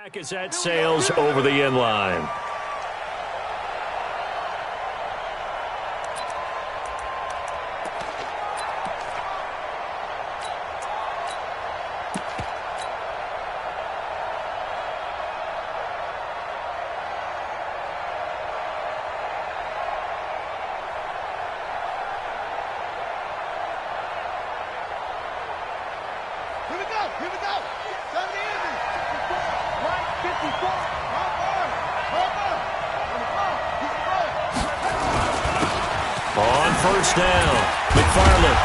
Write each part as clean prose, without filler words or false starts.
Back as that sails over the inline. Here we go. 70 Andy. Right 54. On first down, McFarland.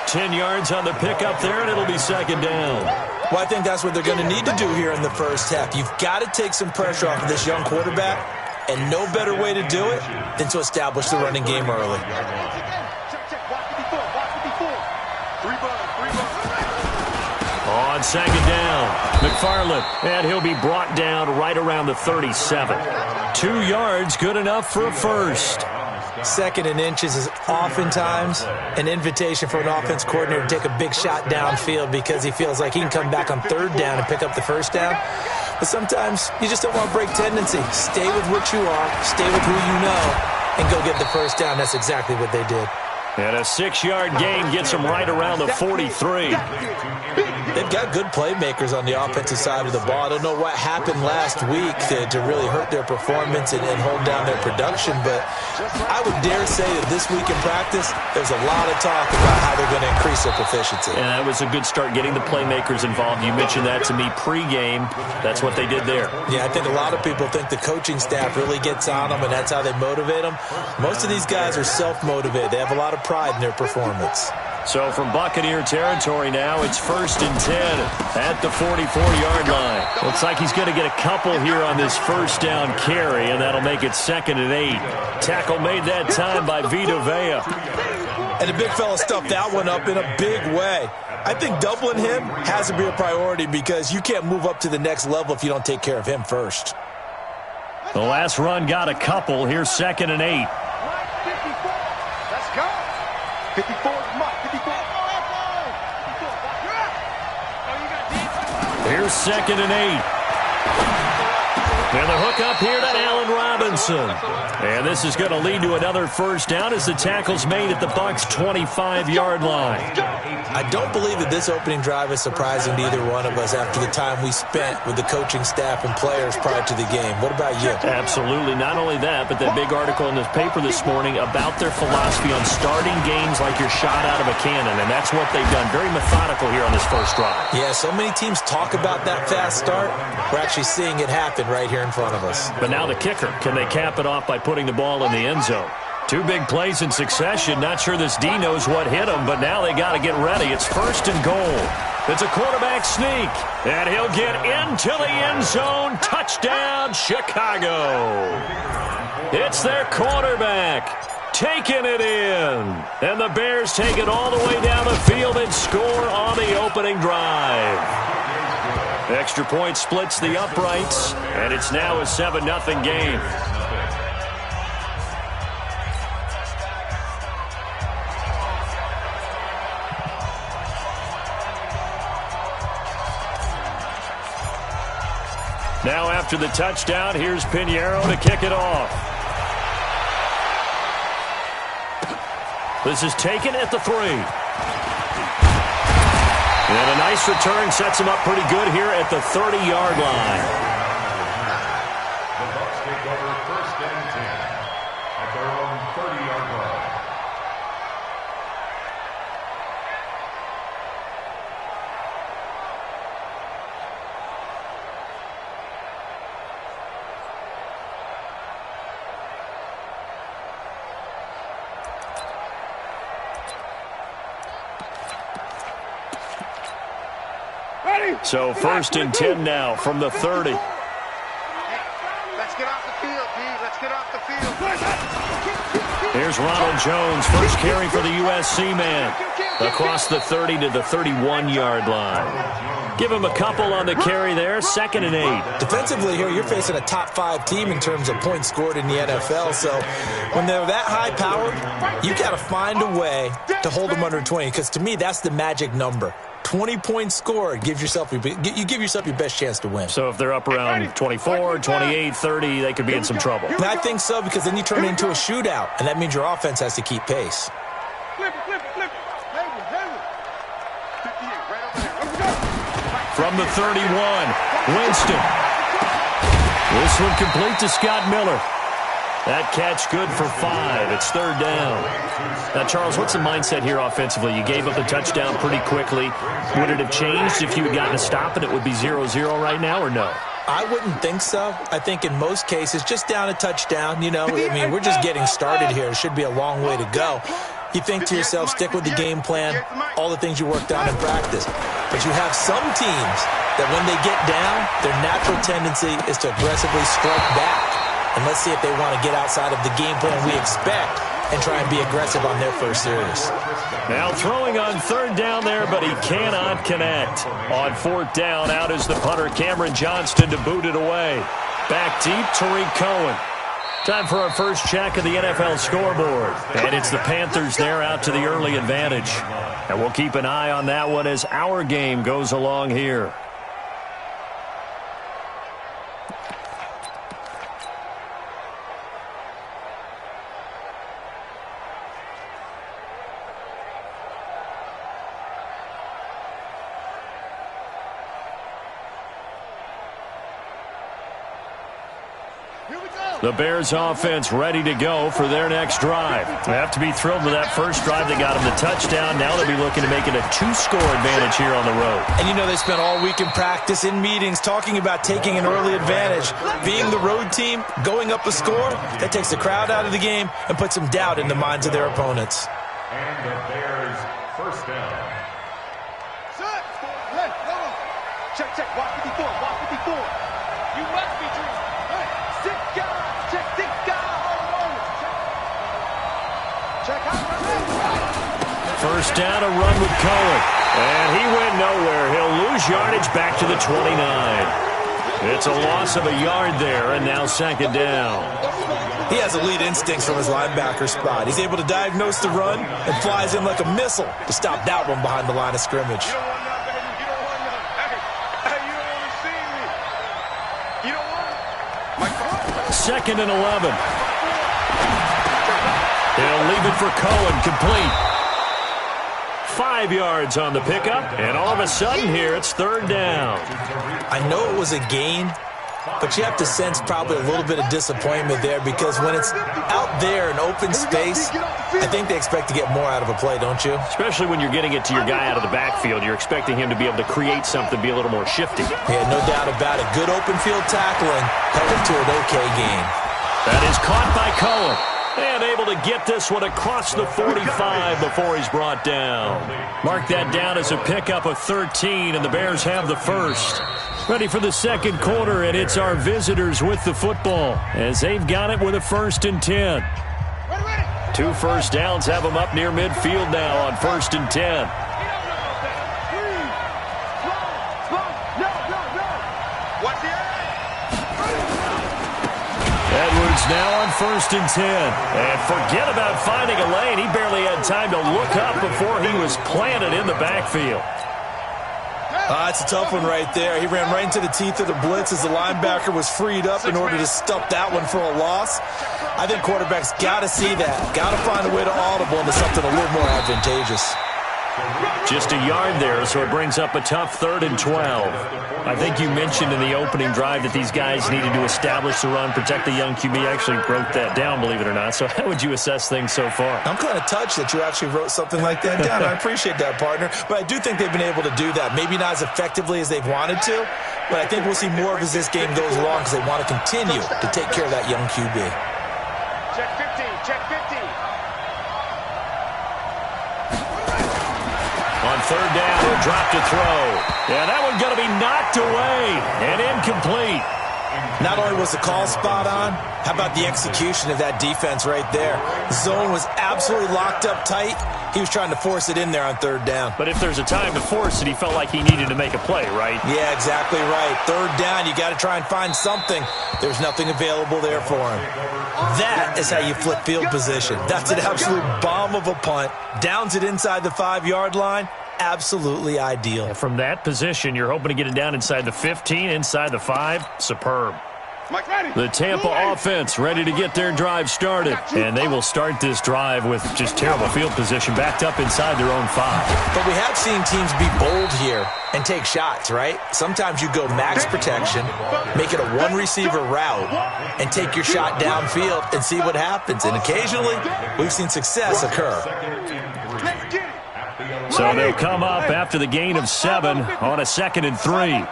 10 yards on the pickup there, and it'll be second down. Well, I think that's what they're going to need to do here in the first half. You've got to take some pressure off of this young quarterback, and no better way to do it than to establish the running game early. On second down, McFarland, and he'll be brought down right around the 37. 2 yards, good enough for a first. Second and inches is oftentimes an invitation for an offense coordinator to take a big shot downfield because he feels like he can come back on third down and pick up the first down. But sometimes you just don't want to break tendency. Stay with what you are, stay with who you know, and go get the first down. That's exactly what they did. And a 6-yard gain gets them right around the 43. They've got good playmakers on the offensive side of the ball. I don't know what happened last week to really hurt their performance and hold down their production, but I would dare say that this week in practice, there's a lot of talk about how they're going to increase their proficiency. And that was a good start, getting the playmakers involved. You mentioned that to me pregame. That's what they did there. Yeah, I think a lot of people think the coaching staff really gets on them, and that's how they motivate them. Most of these guys are self-motivated. They have a lot of pride in their performance. So from Buccaneer territory now, it's 1st and 10 at the 44-yard line. Looks like he's going to get a couple here on this first down carry, and that'll make it 2nd and 8. Tackle made that time by Vita Vea. And the big fella stuffed that one up in a big way. I think doubling him has to be a priority because you can't move up to the next level if you don't take care of him first. The last run got a couple. Here's 2nd and 8. 54, come on, 54. Here's 2nd and 8. And the hook up here to Allen Robinson. And this is going to lead to another first down as the tackle's made at the Bucs' 25-yard line. I don't believe that this opening drive is surprising to either one of us after the time we spent with the coaching staff and players prior to the game. What about you? Absolutely. Not only that, but that big article in the paper this morning about their philosophy on starting games like you're shot out of a cannon, and that's what they've done. Very methodical here on this first drive. Yeah, so many teams talk about that fast start. We're actually seeing it happen right here in front of us. But now the kicker. Can they cap it off by putting the ball in the end zone? 2 big plays in succession. Not sure this D knows what hit him, but now they got to get ready. It's 1st and goal. It's a quarterback sneak, and he'll get into the end zone. Touchdown, Chicago. It's their quarterback taking it in. And the Bears take it all the way down the field and score on the opening drive. Extra point splits the uprights, and it's now a 7-0 game. Now after the touchdown, here's Pinheiro to kick it off. This is taken at the 3. And a nice return sets him up pretty good here at the 30-yard line. The Bucs take over 1st and 10 at their own 30-yard line. So 1st and 10 now from the 30. Let's get off the field, D. Let's get off the field. Here's Ronald Jones, first carry for the USC man. across the 30 to the 31-yard line. Give him a couple on the carry there, 2nd and 8. Defensively here, you're facing a top-5 team in terms of points scored in the NFL, so when they're that high-powered, you got to find a way to hold them under 20, because to me, that's the magic number. 20 points scored, you give yourself your best chance to win. So if they're up around 24, 28, 30, they could be in some trouble. And I think so, because then you turn it into a shootout, and that means your offense has to keep pace. From the 31, Winston. This one complete to Scott Miller. That catch good for 5. It's 3rd down. Now, Charles, what's the mindset here offensively? You gave up the touchdown pretty quickly. Would it have changed if you had gotten a stop and it would be 0-0 right now, or no? I wouldn't think so. I think in most cases, just down a touchdown, we're just getting started here. It should be a long way to go. You think to yourself, stick with the game plan, all the things you worked on in practice. But you have some teams that when they get down, their natural tendency is to aggressively strike back. And let's see if they want to get outside of the game plan we expect and try and be aggressive on their first series. Now throwing on 3rd down there, but he cannot connect. On 4th down, out is the punter, Cameron Johnston, to boot it away. Back deep, Tariq Cohen. Time for our first check of the NFL scoreboard. And it's the Panthers there out to the early advantage. And we'll keep an eye on that one as our game goes along here. The Bears offense ready to go for their next drive. They have to be thrilled with that first drive that got them the touchdown. Now they'll be looking to make it a 2-score advantage here on the road. And they spent all week in practice, in meetings, talking about taking an early advantage. Being the road team, going up a score, that takes the crowd out of the game and puts some doubt in the minds of their opponents. And the Bears first down. Check, walk 54. You must be dreaming. Sit down. First down, a run with Cohen. And he went nowhere. He'll lose yardage back to the 29. It's a loss of a yard there, and now 2nd down. He has elite instincts from his linebacker spot. He's able to diagnose the run and flies in like a missile to stop that one behind the line of scrimmage. Second and 11. They'll leave it for Cohen, complete. 5 yards on the pickup, and all of a sudden here it's 3rd down. I know it was a gain, but you have to sense probably a little bit of disappointment there, because when it's out there in open space, I think they expect to get more out of a play, don't you? Especially when you're getting it to your guy out of the backfield. You're expecting him to be able to create something, be a little more shifty. Yeah, no doubt about it. Good open field tackling, held it to an okay gain. That is caught by Cohen. And able to get this one across the 45 before he's brought down. Mark that down as a pickup of 13, and the Bears have the first. Ready for the second quarter, and it's our visitors with the football as they've got it with a 1st and 10. 2 first downs have them up near midfield now on 1st and 10. Edwards now on 1st and 10. And forget about finding a lane. He barely had time to look up before he was planted in the backfield. That's a tough one right there. He ran right into the teeth of the blitz as the linebacker was freed up in order to stuff that one for a loss. I think quarterbacks got to see that. Got to find a way to audible into something a little more advantageous. Just a yard there, so it brings up a tough 3rd and 12. I think you mentioned in the opening drive that these guys needed to establish the run, protect the young QB. I actually wrote that down, believe it or not. So how would you assess things so far? I'm kind of touched that you actually wrote something like that down. I appreciate that, partner. But I do think they've been able to do that. Maybe not as effectively as they've wanted to, but I think we'll see more of as this game goes along, because they want to continue to take care of that young QB. Check 15, check 15. On 3rd down, he'll drop to throw. Yeah, that one's going to be knocked away and incomplete. Not only was the call spot on, how about the execution of that defense right there? The zone was absolutely locked up tight. He was trying to force it in there on third down. But if there's a time to force it, he felt like he needed to make a play, right? Yeah, exactly right. Third down, you got to try and find something. There's nothing available there for him. That is how you flip field position. That's an absolute bomb of a punt. Downs it inside the 5-yard line. Absolutely ideal. And from that position, you're hoping to get it down inside the 15, inside the 5. Superb. The Tampa offense ready to get their drive started. And they will start this drive with just terrible field position backed up inside their own 5. But we have seen teams be bold here and take shots, right? Sometimes you go max protection, make it a one-receiver route, and take your shot downfield and see what happens. And occasionally, we've seen success occur. So they'll come up after the gain of 7 on a 2nd and 3.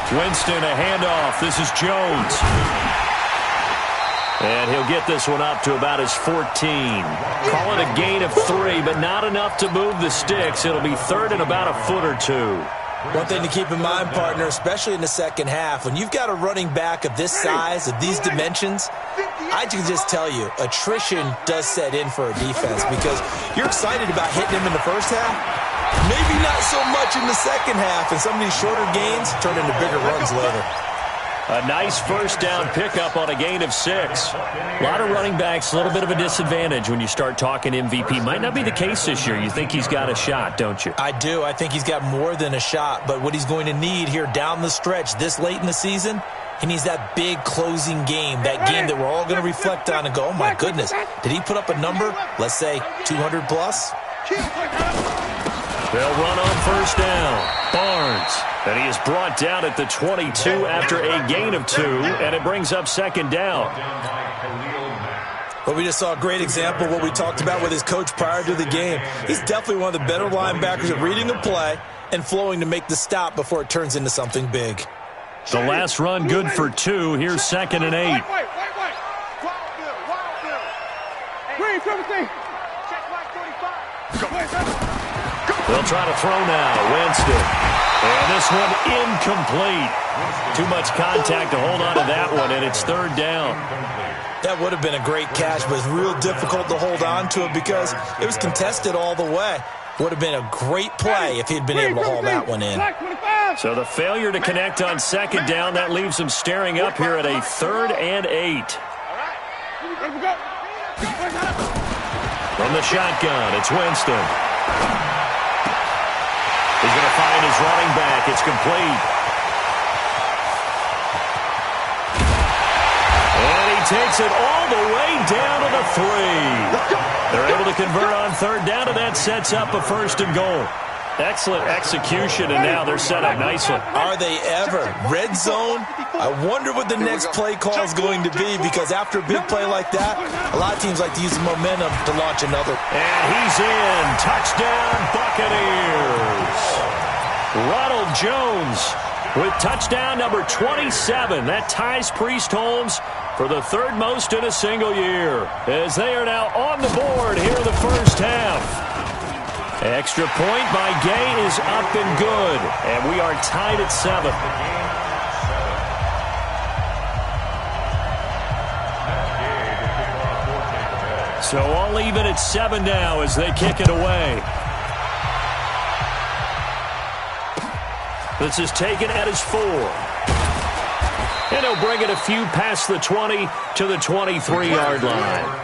Winston, a handoff. This is Jones. And he'll get this one up to about his 14. Call it a gain of 3, but not enough to move the sticks. It'll be 3rd and about a foot or 2. One thing to keep in mind, partner, especially in the second half, when you've got a running back of this size, of these dimensions, I can just tell you, attrition does set in for a defense because you're excited about hitting him in the first half. Maybe not so much in the second half, and some of these shorter gains turn into bigger runs later. A nice first down pickup on a gain of 6. A lot of running backs, a little bit of a disadvantage when you start talking MVP. Might not be the case this year. You think he's got a shot, don't you? I do. I think he's got more than a shot, but what he's going to need here down the stretch this late in the season, he needs that big closing game, that game that we're all going to reflect on and go, oh my goodness, did he put up a number, let's say 200 plus? They'll run on first down. Barnes. And he is brought down at the 22 after a gain of 2, and it brings up 2nd down. Well, we just saw a great example of what we talked about with his coach prior to the game. He's definitely one of the better linebackers at reading a play and flowing to make the stop before it turns into something big. The last run good for 2. Here's 2nd and 8. They'll try to throw now. Winston. And this one incomplete. Too much contact to hold on to that one, and it's 3rd down. That would have been a great catch, but it's real difficult to hold on to it because it was contested all the way. Would have been a great play if he'd been able to haul that one in. So the failure to connect on 2nd down, that leaves him staring up here at a 3rd and 8. From the shotgun, it's Winston. He's going to find his running back. It's complete. And he takes it all the way down to the 3. They're able to convert on 3rd down, and that sets up a 1st and goal. Excellent execution, and now they're set up nicely. Are they ever? Red zone? I wonder what the next play call is going to be because after a big play like that, a lot of teams like to use the momentum to launch another. And he's in. Touchdown, Buccaneers. Ronald Jones with touchdown number 27. That ties Priest Holmes for the 3rd most in a single year as they are now on the board here in the first half. Extra point by Gay is up and good, and we are tied at 7. So all even at 7 now as they kick it away. This is taken at his 4. And he'll bring it a few past the 20 to the 23-yard line.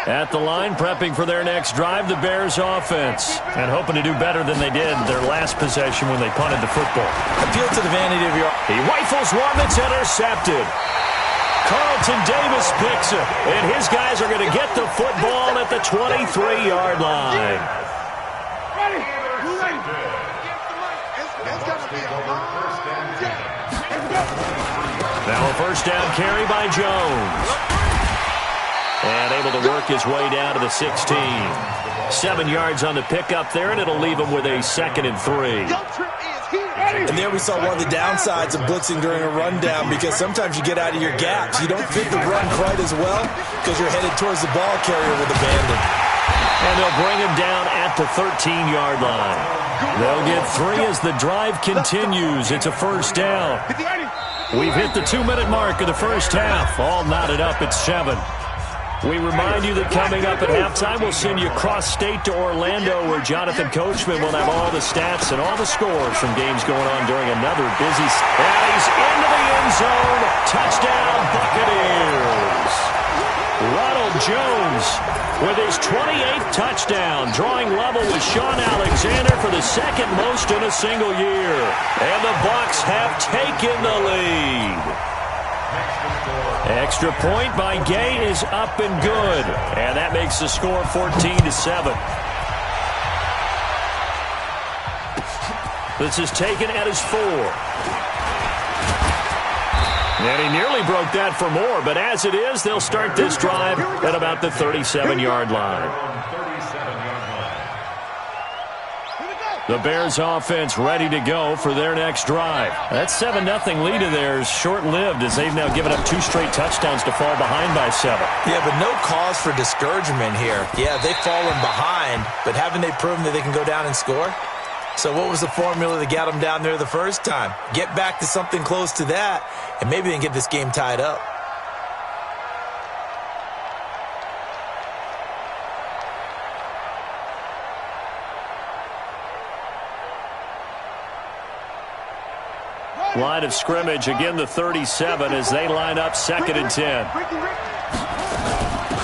At the line, prepping for their next drive, the Bears offense. And hoping to do better than they did their last possession when they punted the football. Appeal to the vanity of your... He rifles one that's intercepted. Carlton Davis picks it. And his guys are going to get the football at the 23-yard line. Now a first down carry by Jones. And able to work his way down to the 16. 7 yards on the pickup there, and it'll leave him with a 2nd and 3. And there we saw one of the downsides of blitzing during a rundown, because sometimes you get out of your gaps. You don't fit the run quite as well because you're headed towards the ball carrier with abandon. And they'll bring him down at the 13-yard line. They'll get 3 as the drive continues. It's a first down. We've hit the 2-minute mark of the first half. All knotted up at 7. We remind you that coming up at halftime, we'll send you cross-state to Orlando, where Jonathan Coachman will have all the stats and all the scores from games going on during another busy... And he's into the end zone. Touchdown, Buccaneers. Ronald Jones with his 28th touchdown, drawing level with Sean Alexander for the second most in a single year. And the Bucs have taken the lead. Extra point by Gay is up and good. And that makes the score 14-7. This is taken at his 4. And he nearly broke that for more, but as it is, they'll start this drive at about the 37-yard line. The Bears offense ready to go for their next drive. That 7-0 lead of theirs short-lived, as they've now given up 2 straight touchdowns to fall behind by 7. Yeah, but no cause for discouragement here. Yeah, they've fallen behind, but haven't they proven that they can go down and score? So what was the formula that got them down there the first time? Get back to something close to that, and maybe they can get this game tied up. Line of scrimmage, again the 37 as they line up 2nd and 10.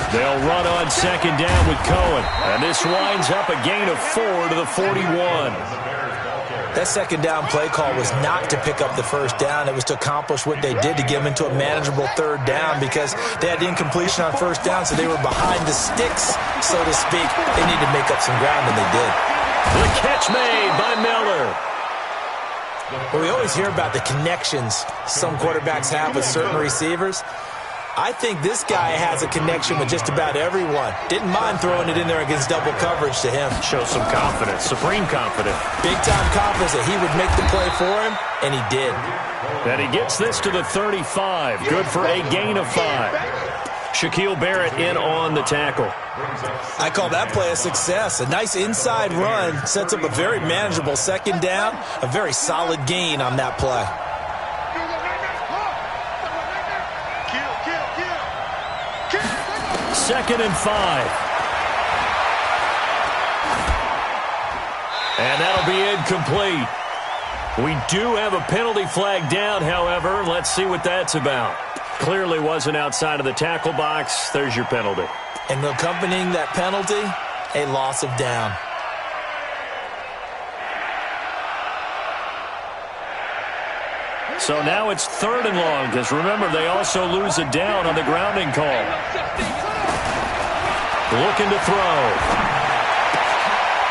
They'll run on 2nd down with Cohen. And this winds up a gain of 4 to the 41. That 2nd down play call was not to pick up the first down. It was to accomplish what they did, to get them into a manageable 3rd down, because they had incompletion on 1st down, so they were behind the sticks, so to speak. They needed to make up some ground, and they did. The catch made by Miller. Well, we always hear about the connections some quarterbacks have with certain receivers. I think this guy has a connection with just about everyone. Didn't mind throwing it in there against double coverage to him. Shows some confidence, supreme confidence. Big-time confidence that he would make the play for him, and he did. And he gets this to the 35. Good for a gain of 5. Shaquille Barrett in on the tackle. I call that play a success. A nice inside run sets up a very manageable 2nd down. A very solid gain on that play. 2nd and 5. And that'll be incomplete. We do have a penalty flag down, however. Let's see what that's about. Clearly wasn't outside of the tackle box. There's your penalty. And accompanying that penalty, a loss of down. So now it's 3rd and long, because remember, they also lose a down on the grounding call. Looking to throw.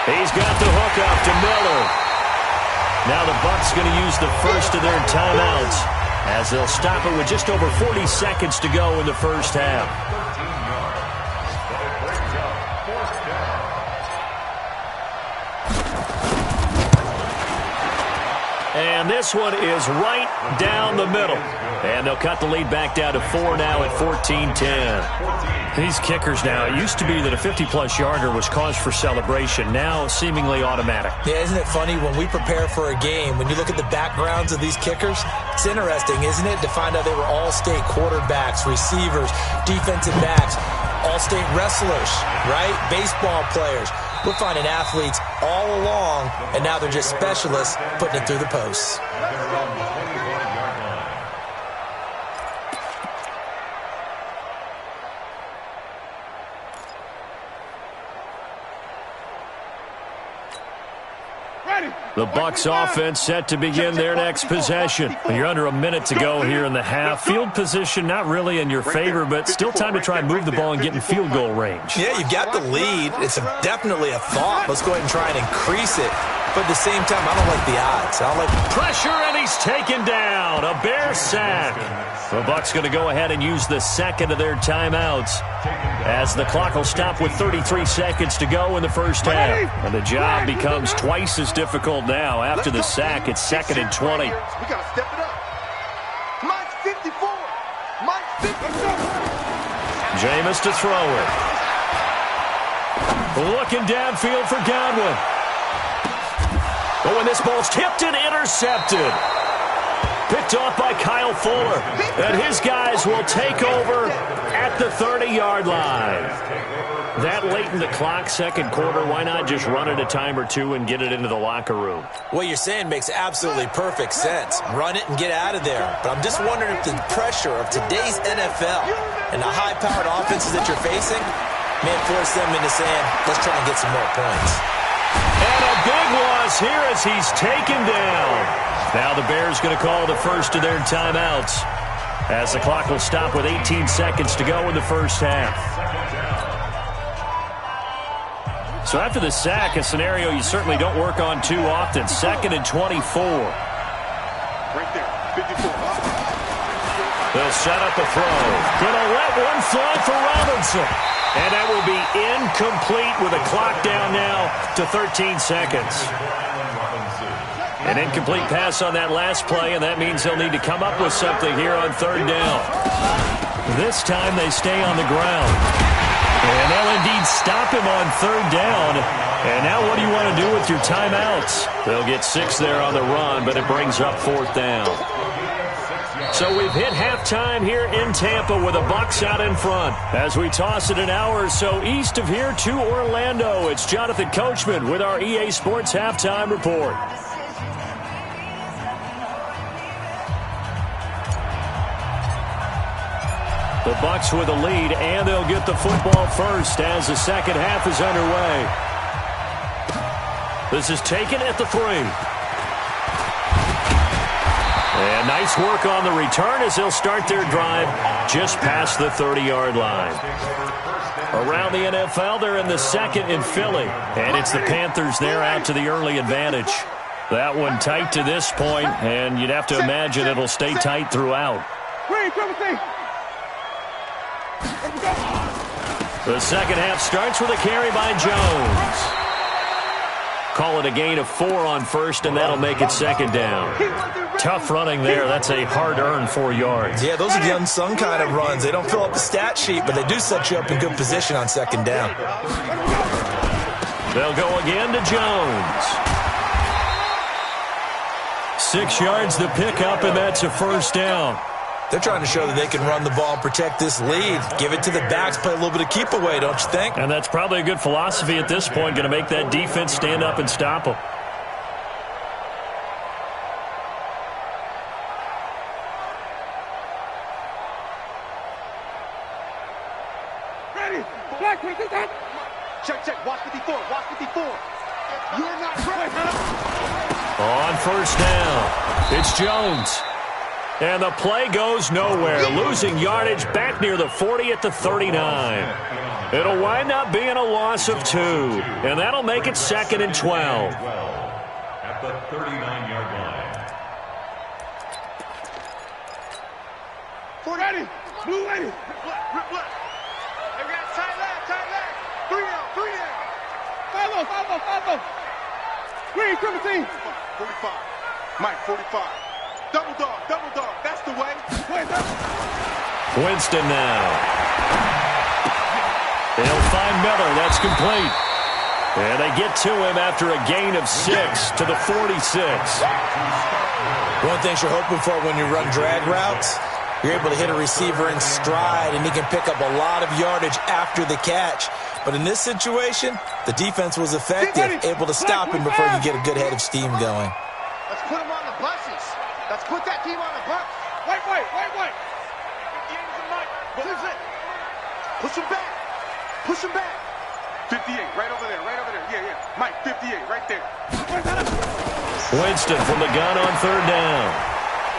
He's got the hook up to Miller. Now the Bucs going to use the first of their timeouts, as they'll stop it with just over 40 seconds to go in the first half. And this one is right down the middle. And they'll cut the lead back down to 4 now at 14-10. These kickers now, it used to be that a 50-plus yarder was cause for celebration. Now seemingly automatic. Yeah, isn't it funny when we prepare for a game, when you look at the backgrounds of these kickers, it's interesting, isn't it, to find out they were all-state quarterbacks, receivers, defensive backs, all-state wrestlers, right? Baseball players. We're finding athletes all along, and now they're just specialists putting it through the posts. The Bucs offense set to begin their next possession. You're under a minute to go here in the half. Field position not really in your favor, but still time to try and move the ball and get in field goal range. Yeah, you've got the lead. It's definitely a thought. Let's go ahead and try and increase it. But at the same time, I don't like the odds. I don't like pressure, and he's taken down. A Bear sack. The Bucs going to go ahead and use the second of their timeouts as the clock will stop with 33 seconds to go in the first half. And the job becomes twice as difficult now. After the sack, it's 2nd and 20. We got to step it up. Mike's 54. Mike's 54. Jameis to throw it. Looking downfield for Godwin. Oh, and this ball's tipped and intercepted. Picked off by Kyle Fuller. And his guys will take over at the 30-yard line. That late in the clock, second quarter, why not just run it a time or two and get it into the locker room? what you're saying makes absolutely perfect sense. Run it and get out of there. But I'm just wondering if the pressure of today's NFL and the high-powered offenses that you're facing may force them into saying, let's try and get some more points. And a big loss here as he's taken down. Now the Bears going to call the first of their timeouts as the clock will stop with 18 seconds to go in the first half. So after the sack, a scenario you certainly don't work on too often. 2nd and 24. Right there, 54. They'll set up a throw. Going to let one fly for Robinson. And that will be incomplete with a clock down now to 13 seconds. An incomplete pass on that last play, and that means they'll need to come up with something here on 3rd down. This time they stay on the ground. And they'll indeed stop him on 3rd down. And now what do you want to do with your timeouts? They'll get 6 there on the run, but it brings up 4th down. So we've hit halftime here in Tampa with the Bucs out in front. As we toss it an hour or so east of here to Orlando, it's Jonathan Coachman with our EA Sports Halftime Report. The Bucs with a lead, and they'll get the football first as the second half is underway. This is taken at the 3. And nice work on the return as they'll start their drive just past the 30-yard line. Around the NFL, they're in the second in Philly. And it's the Panthers there out to the early advantage. That one tight to this point, and you'd have to imagine it'll stay tight throughout. The second half starts with a carry by Jones. Call it a gain of 4 on first, and that'll make it 2nd down. Tough running there. That's a hard-earned 4 yards. Yeah, those are the unsung kind of runs. They don't fill up the stat sheet, but they do set you up in good position on 2nd down. They'll go again to Jones. 6 yards the pickup, and that's a 1st down. They're trying to show that they can run the ball and protect this lead. Give it to the backs, play a little bit of keep away, don't you think? And that's probably a good philosophy at this point, going to make that defense stand up and stop them. Ready? Black, check, watch 54, watch 54. You're not ready. On 1st down, it's Jones. And the play goes nowhere, losing yardage back near the 40 at the 39. It'll wind up being a loss of 2, and that'll make it 2nd and 12. At the 39-yard line. Ready, blue ready. Rip left. Hey, we got tight leg. 3 down. 5-0. Green, triple team. 45. Mike, 45. Double dog. That's the way. Winston now. They'll find Miller. That's complete. And they get to him after a gain of 6 to the 46. One thing you're hoping for when you run drag routes, you're able to hit a receiver in stride, and he can pick up a lot of yardage after the catch. But in this situation, the defense was effective, able to stop him before you get a good head of steam going. Let's put him on the buses. Let's put that team on the bus. Wait. Push him back. 58, right over there. Yeah. Mike, 58, right there. Winston from the gun on 3rd down.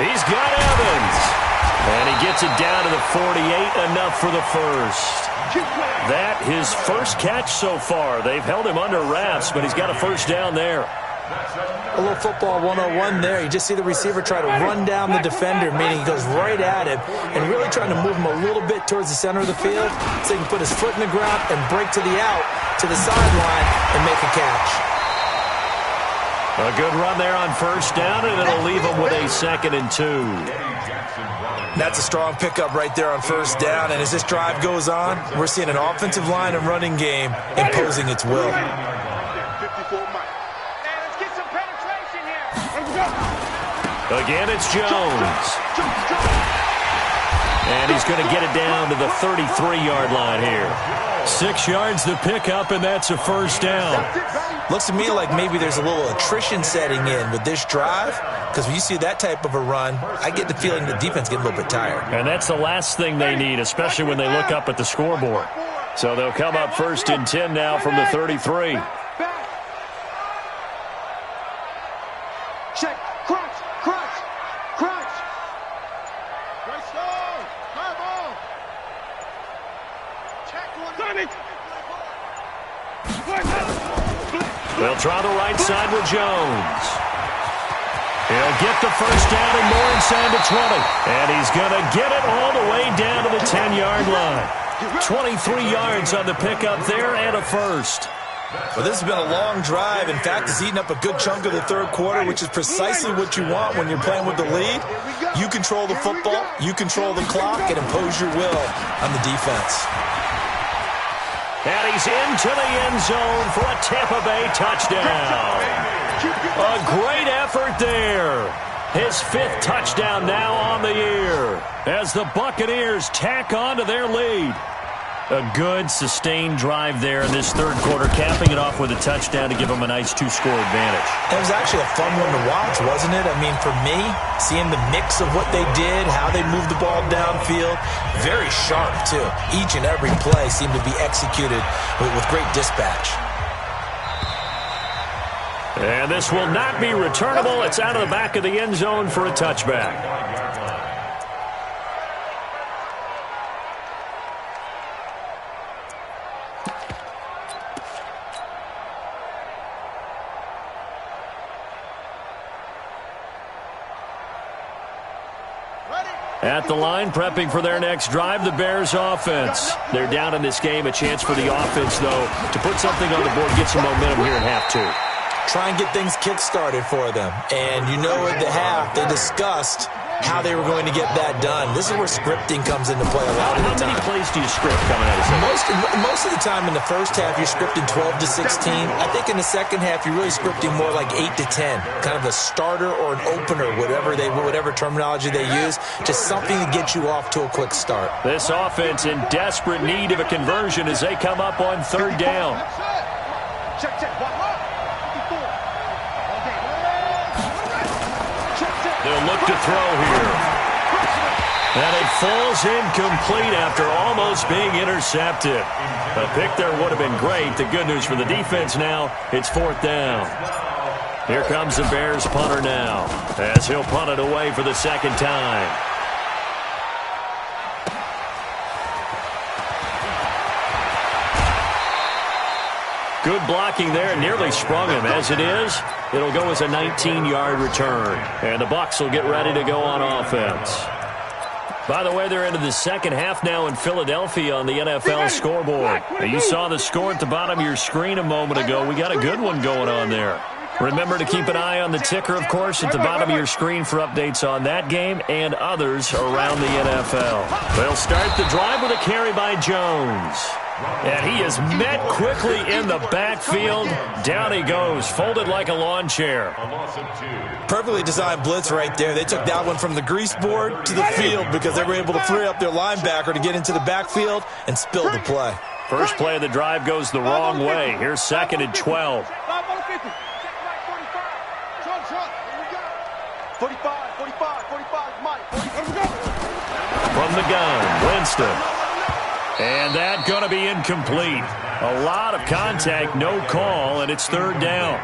He's got Evans. And he gets it down to the 48, enough for the first. That his first catch so far. They've held him under wraps, but he's got a 1st down there. A little football 101 there. You just see the receiver try to run down the defender, meaning he goes right at him and really trying to move him a little bit towards the center of the field so he can put his foot in the ground and break to the out, to the sideline, and make a catch. A good run there on first down, and it'll leave him with a 2nd and 2. That's a strong pickup right there on first down, and as this drive goes on, we're seeing an offensive line and running game imposing its will. Again, it's Jones. And he's going to get it down to the 33-yard line here. 6 yards to pick up, and that's a first down. Looks to me like maybe there's a little attrition setting in with this drive, because when you see that type of a run, I get the feeling the defense getting a little bit tired. And that's the last thing they need, especially when they look up at the scoreboard. So they'll come up 1st and 10 now from the 33. Check. Crunch. Great stone. High ball. Check They'll try the right side with Jones. He'll get the first down and more inside the 20. And he's going to get it all the way down to the 10-yard line. 23 yards on the pickup there and a first. Well, this has been a long drive. In fact, it's eaten up a good chunk of the third quarter, which is precisely what you want when you're playing with the lead. You control the football, you control the clock, and impose your will on the defense. And he's into the end zone for a Tampa Bay touchdown. A great effort there. His 5th touchdown now on the year as the Buccaneers tack on to their lead. A good, sustained drive there in this third quarter, capping it off with a touchdown to give them a nice 2-score advantage. It was actually a fun one to watch, wasn't it? I mean, for me, seeing the mix of what they did, how they moved the ball downfield, very sharp, too. Each and every play seemed to be executed with great dispatch. And this will not be returnable. It's out of the back of the end zone for a touchback. At the line, prepping for their next drive, the Bears offense. They're down in this game. A chance for the offense, though, to put something on the board, get some momentum here at half 2. Try and get things kick-started for them. And you know at the half, they discussed how they were going to get that done. This is where scripting comes into play a lot of the time. How many plays do you script coming out of second? Most of the time in the first half, you're scripting 12 to 16. I think in the second half, you're really scripting more like 8 to 10. Kind of a starter or an opener, whatever terminology they use. Just something to get you off to a quick start. This offense in desperate need of a conversion as they come up on 3rd down. Check. They'll look to throw here. And it falls incomplete after almost being intercepted. A pick there would have been great. The good news for the defense now, it's 4th down. Here comes the Bears punter now as he'll punt it away for the 2nd time. Good blocking there, nearly sprung him. As it is, it'll go as a 19-yard return. And the Bucs will get ready to go on offense. By the way, they're into the second half now in Philadelphia on the NFL scoreboard. Now, you saw the score at the bottom of your screen a moment ago. We got a good one going on there. Remember to keep an eye on the ticker, of course, at the bottom of your screen for updates on that game and others around the NFL. They'll start the drive with a carry by Jones. And he is met quickly in the backfield. Down he goes, folded like a lawn chair. Perfectly designed blitz right there. They took that one from the grease board to the field because they were able to free up their linebacker to get into the backfield and spill the play. First play of the drive goes the wrong way. Here's 2nd and 12. 45, Mike. From the gun, Winston. And that's going to be incomplete. A lot of contact, no call, and it's 3rd down.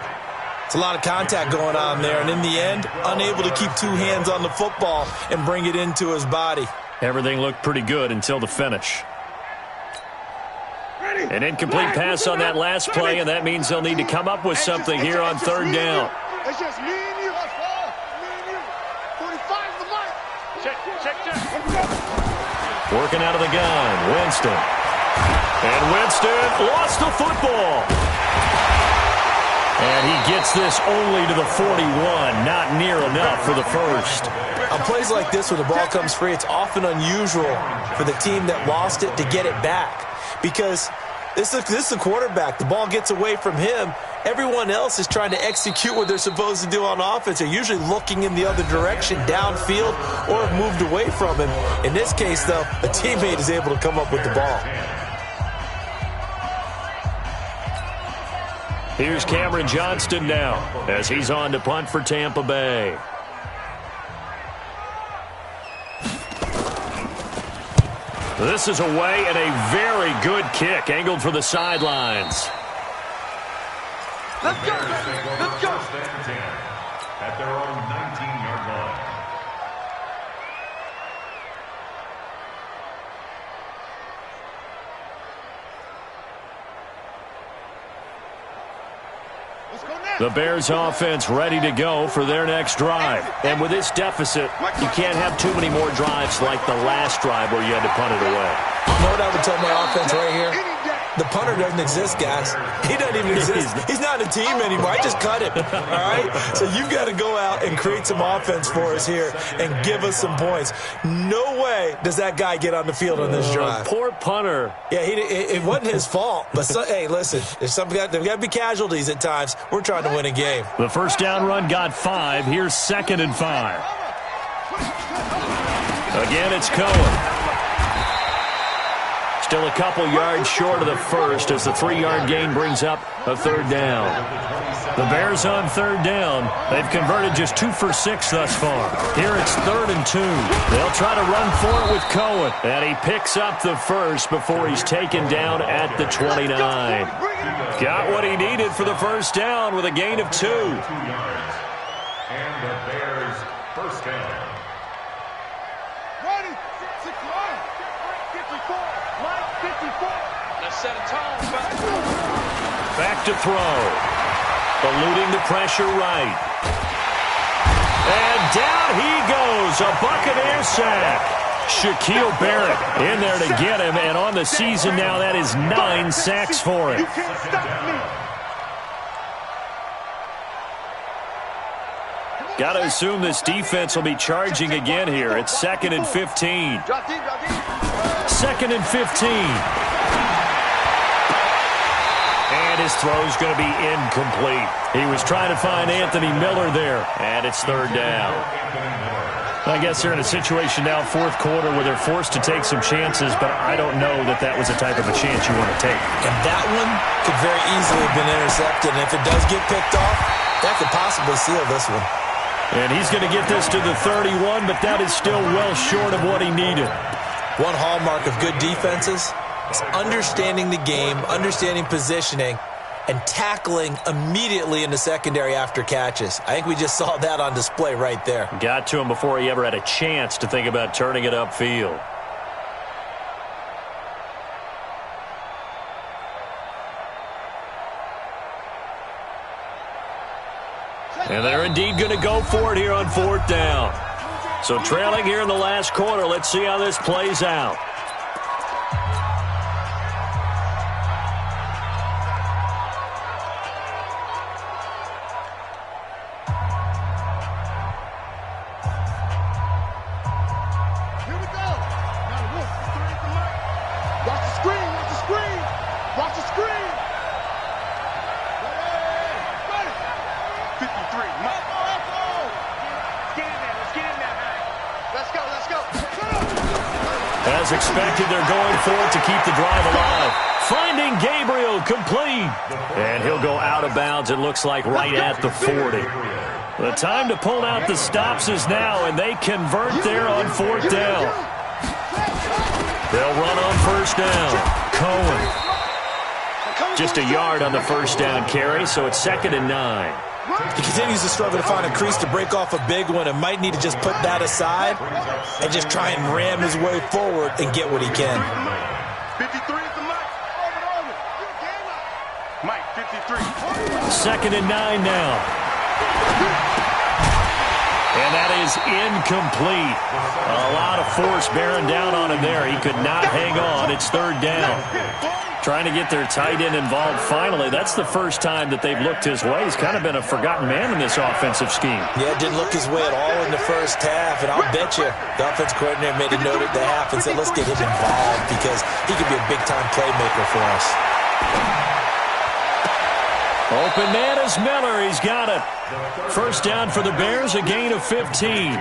It's a lot of contact going on there, and in the end, unable to keep 2 hands on the football and bring it into his body. Everything looked pretty good until the finish. Ready? An incomplete pass on that last play, and that means they'll need to come up with something here on third down. It's just me and you. Me and you. 45's the mark. Check. Working out of the gun, Winston. And Winston lost the football. And he gets this only to the 41, not near enough for the first. On plays like this where the ball comes free, it's often unusual for the team that lost it to get it back. Because this is a quarterback. The ball gets away from him. Everyone else is trying to execute what they're supposed to do on offense. They're usually looking in the other direction, downfield, or have moved away from him. In this case, though, a teammate is able to come up with the ball. Here's Cameron Johnston now as he's on to punt for Tampa Bay. This is away and a very good kick angled for the sidelines. Let's go, baby. Let's go. At their own 19-yard line. The Bears offense ready to go for their next drive. And with this deficit, you can't have too many more drives like the last drive where you had to punt it away. You know what I would tell my offense right here? The punter doesn't exist, guys. He doesn't even exist. He's not a team anymore. I just cut him, all right? So you've got to go out and create some offense for us here and give us some points. No way does that guy get on the field on this drive. Poor punter. Yeah, it wasn't his fault. But, hey, listen, there's got to be casualties at times. We're trying to win a game. The first down run got 5. Here's 2nd and 5. Again, it's Cohen. Still a couple yards short of the first as the 3-yard gain brings up a third down. The Bears on third down. They've converted just 2 for 6 thus far. Here it's 3rd and 2. They'll try to run for it with Cohen. And he picks up the first before he's taken down at the 29. Got what he needed for the first down with a gain of 2. 2 yards. And the Bears first down. Ready. 54. Line 54. Let's set a tone. Back to throw. Eluding the pressure right. And down he goes. A Buccaneer sack. Shaquille Barrett in there to get him. And on the season now, that is 9 sacks for him. You can't stop me. Got to assume this defense will be charging again here. It's 2nd and 15. 2nd and 15. And his throw's going to be incomplete. He was trying to find Anthony Miller there. And it's 3rd down. I guess they're in a situation now, 4th quarter, where they're forced to take some chances, but I don't know that that was the type of a chance you want to take. And that one could very easily have been intercepted. And if it does get picked off, that could possibly seal this one. And he's going to get this to the 31, but that is still well short of what he needed. One hallmark of good defenses is understanding the game, understanding positioning, and tackling immediately in the secondary after catches. I think we just saw that on display right there. Got to him before he ever had a chance to think about turning it upfield. And they're indeed going to go for it here on 4th down. So trailing here in the last quarter, let's see how this plays out. Here we go. Now look, 3 at the mark. Watch the screen, watch the screen. Watch the screen. Ready. 53. As expected, they're going for it to keep the drive alive. Finding Gabriel complete. And he'll go out of bounds, it looks like, right at the 40. The time to pull out the stops is now, and they convert there on 4th down. They'll run on 1st down. Cohen. Just a yard on the 1st down carry, so it's 2nd and 9. He continues to struggle to find a crease to break off a big one and might need to just put that aside and just try and ram his way forward and get what he can. 53 is the mark. 2nd and 9 now. And that is incomplete. A lot of force bearing down on him there. He could not hang on. It's 3rd down. Trying to get their tight end involved finally. That's the first time that they've looked his way. He's kind of been a forgotten man in this offensive scheme. Yeah, didn't look his way at all in the first half. And I'll bet you the offense coordinator made a note at the half and said, let's get him involved because he could be a big-time playmaker for us. Open man is Miller. He's got it. 1st down for the Bears, a gain of 15.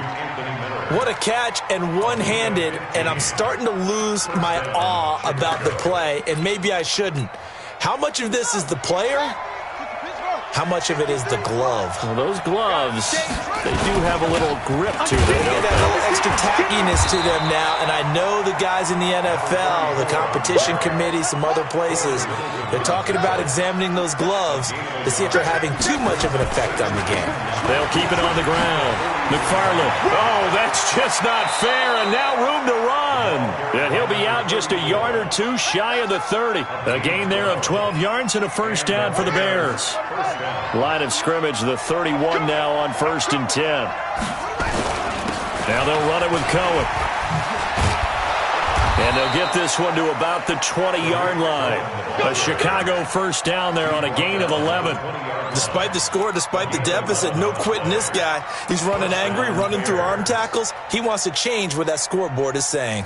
What a catch, and one-handed, and I'm starting to lose my awe about the play, and maybe I shouldn't. How much of this is the player? How much of it is the glove? Well, those gloves, they do have a little grip to them. They get that little extra tackiness to them now, and I know the guys in the NFL, the competition committee, some other places, they're talking about examining those gloves to see if they're having too much of an effect on the game. They'll keep it on the ground. McFarland. Oh, that's just not fair, and now room to run. And he'll be out just a yard or two shy of the 30. A gain there of 12 yards and a 1st down for the Bears. Line of scrimmage, the 31 now on 1st and 10. Now they'll run it with Cohen. And they'll get this one to about the 20-yard line. A Chicago 1st down there on a gain of 11. Despite the score, despite the deficit, no quitting this guy. He's running angry, running through arm tackles. He wants to change what that scoreboard is saying.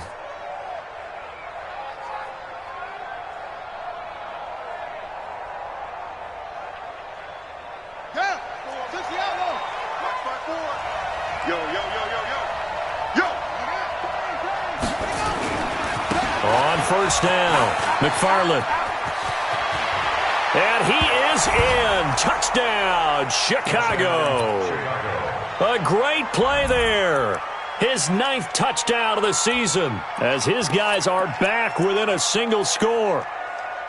On 1st down, McFarland. And he is in. Touchdown, Chicago. A great play there. His 9th touchdown of the season as his guys are back within a single score.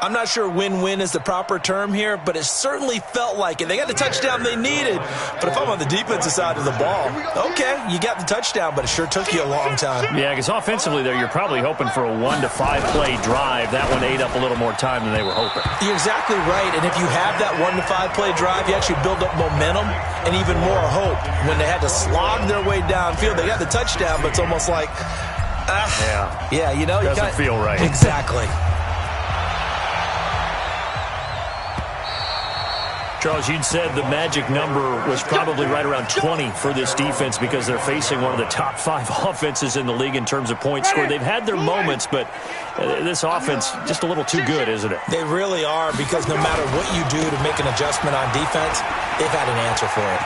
I'm not sure win-win is the proper term here, but it certainly felt like it. They got the touchdown they needed, but if I'm on the defensive side of the ball, okay, you got the touchdown, but it sure took you a long time. Yeah, because offensively there, you're probably hoping for a 1 to 5 play drive. That one ate up a little more time than they were hoping. You're exactly right, and if you have that 1 to 5 play drive, you actually build up momentum and even more hope. When they had to slog their way downfield, they got the touchdown, but it's almost like, yeah, you know, doesn't feel right. Exactly. Charles, you'd said the magic number was probably right around 20 for this defense because they're facing one of the top 5 offenses in the league in terms of points scored. They've had their moments, but this offense just a little too good, isn't it? They really are, because no matter what you do to make an adjustment on defense, they've had an answer for it.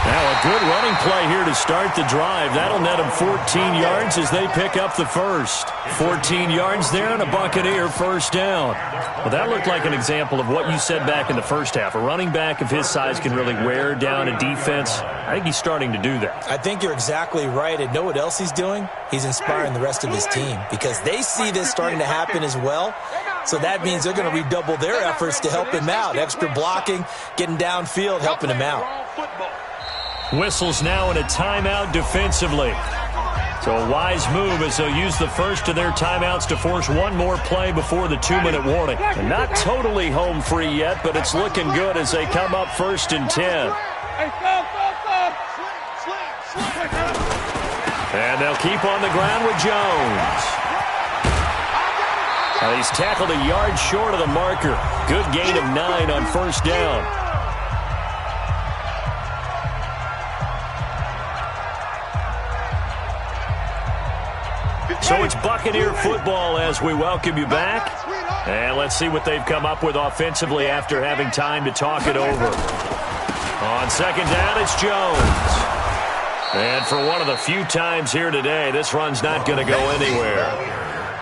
Now a good running play here to start the drive. That'll net them 14 yards as they pick up the first. 14 yards there and a Buccaneer 1st down. Well, that looked like an example of what you said back in the first half. A running back of his size can really wear down a defense. I think he's starting to do that. I think you're exactly right. And know what else he's doing? He's inspiring the rest of his team because they see this starting to happen as well. So that means they're going to redouble their efforts to help him out. Extra blocking, getting downfield, helping him out. Whistles now in a timeout defensively. So a wise move as they'll use the first of their timeouts to force one more play before the 2-minute warning. And not totally home free yet, but it's looking good as they come up 1st and 10. And they'll keep on the ground with Jones. Now he's tackled a yard short of the marker. Good gain of 9 on 1st down. So it's Buccaneer football as we welcome you back. And let's see what they've come up with offensively after having time to talk it over. On 2nd down, it's Jones. And for one of the few times here today, this run's not going to go anywhere.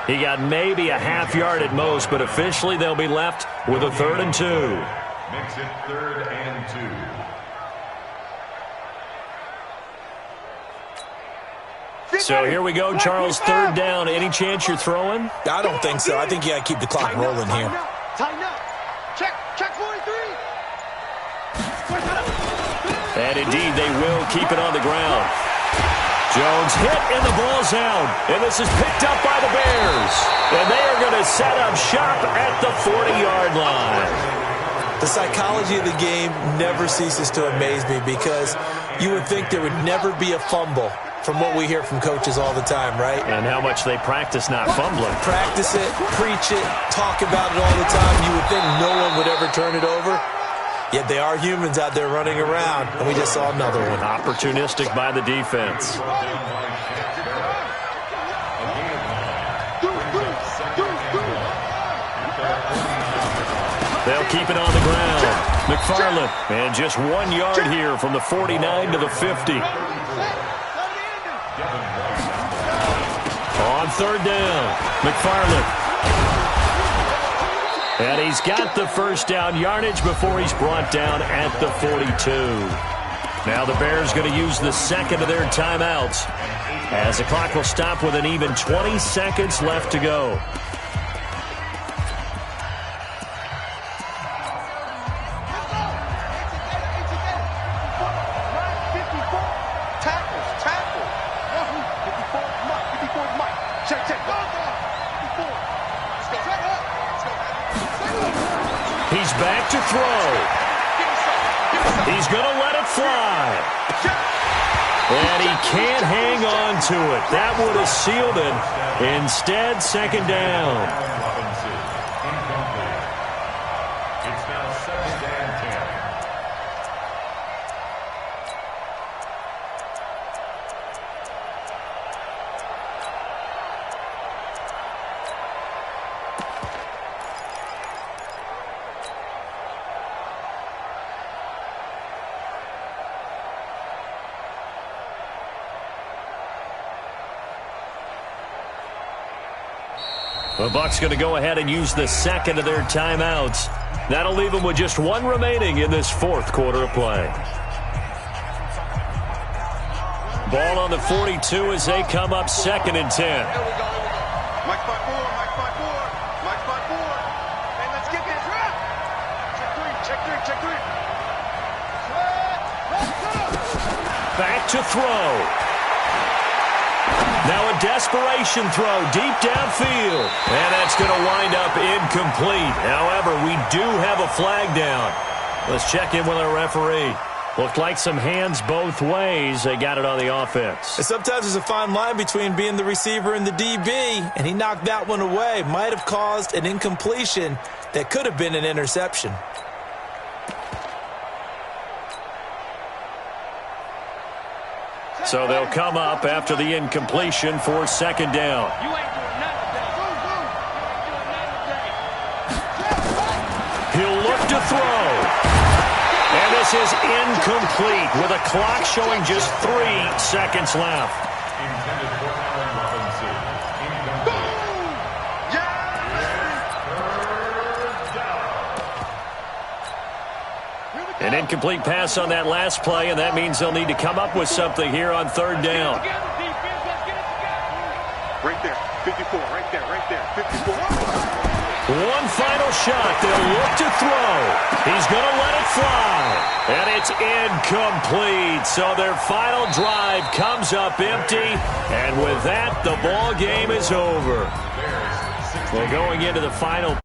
He got maybe a half yard at most, but officially they'll be left with a 3rd and 2. Makes it 3rd and 2. So here we go, Charles, 3rd down. Any chance you're throwing? I don't think so. I think you got to keep the clock rolling here. Tighten up. Check 43. And indeed, they will keep it on the ground. Jones hit and the ball's out. And this is picked up by the Bears. And they are going to set up shop at the 40-yard line. The psychology of the game never ceases to amaze me because you would think there would never be a fumble from what we hear from coaches all the time, right? And how much they practice not fumbling. Practice it, preach it, talk about it all the time. You would think no one would ever turn it over. Yet they are humans out there running around, and we just saw another one. Opportunistic by the defense. They'll keep it on the ground. McFarland, and just 1 yard here from the 49 to the 50. On third down, McFarland. And he's got the first down yardage before he's brought down at the 42. Now the Bears going to use the second of their timeouts as the clock will stop with an even 20 seconds left to go. He's back to throw. He's going to let it fly. And he can't hang on to it. That would have sealed it. Instead, second down. It's now second and 10. The Bucs going to go ahead and use the second of their timeouts. That'll leave them with just one remaining in this fourth quarter of play. Ball on the 42 as they come up second and 10. Mike 5-4, Mike 5-4, Mike 5-4. Hey, let's get this right. Check three. Back to throw. Now a desperation throw deep downfield. And that's going to wind up incomplete. However, we do have a flag down. Let's check in with our referee. Looked like some hands both ways. They got it on the offense. And sometimes there's a fine line between being the receiver and the DB, and he knocked that one away. Might have caused an incompletion that could have been an interception. So they'll come up after the incompletion for second down. You ain't doing nothing today. He'll look to throw. And this is incomplete with a clock showing just 3 seconds left. Intended for Allen Robinson. An incomplete pass on that last play, and that means they'll need to come up with something here on third down. Right there, 54, right there, 54. One final shot. They'll look to throw. He's going to let it fly. And it's incomplete. So their final drive comes up empty. And with that, the ball game is over. Well, going into the final